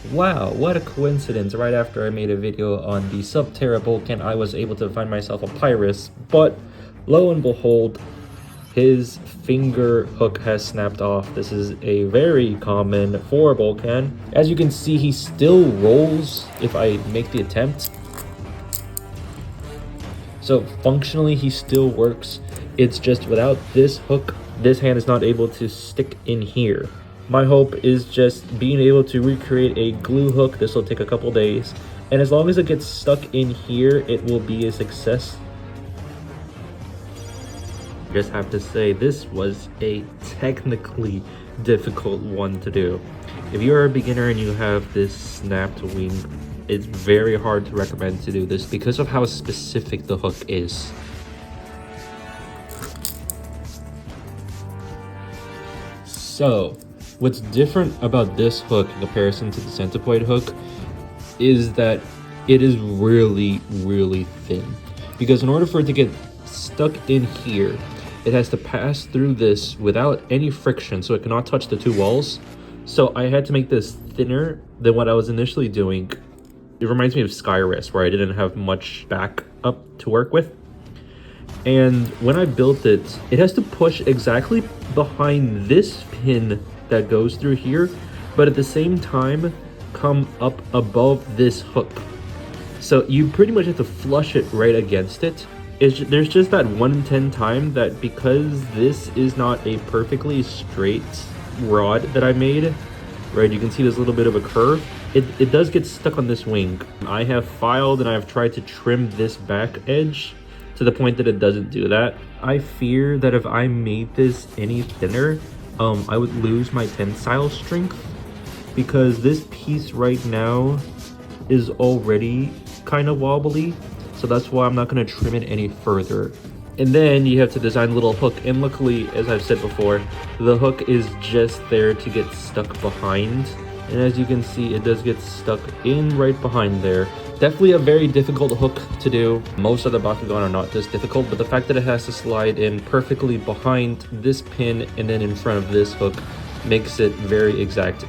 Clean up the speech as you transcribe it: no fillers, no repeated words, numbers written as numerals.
Wow, what a coincidence. Right after I made a video on the Subterra Bolcanon, I was able to find myself a Pyrus, but lo and behold, his finger hook has snapped off. This is a very common for Bolcanon. As you can see, he still rolls if I make the attempt. So functionally, he still works. It's just without this hook, this hand is not able to stick in here. My hope is just being able to recreate a glue hook. This will take a couple days. And as long as it gets stuck in here, it will be a success. I just have to say, this was a technically difficult one to do. If you're a beginner and you have this snapped wing, it's very hard to recommend to do this because of how specific the hook is. So, what's different about this hook in comparison to the centipoid hook is that it is really, really thin. Because in order for it to get stuck in here, it has to pass through this without any friction, so it cannot touch the two walls. So I had to make this thinner than what I was initially doing. It reminds me of Skyrest, where I didn't have much back up to work with. And when I built it, it has to push exactly behind this pin that goes through here, but at the same time come up above this hook. So you pretty much have to flush it right against it. There's just that 1 in 10 time that because this is not a perfectly straight rod that I made, right, you can see there's a little bit of a curve. It does get stuck on this wing. I have filed and I've tried to trim this back edge to the point that it doesn't do that. I fear that if I made this any thinner, I would lose my tensile strength, because this piece right now is already kind of wobbly. So that's why I'm not going to trim it any further. And then you have to design a little hook. And luckily, as I've said before, the hook is just there to get stuck behind. And as you can see, it does get stuck in right behind there. Definitely a very difficult hook to do. Most of the Bakugan are not this difficult, but the fact that it has to slide in perfectly behind this pin and then in front of this hook makes it very exact.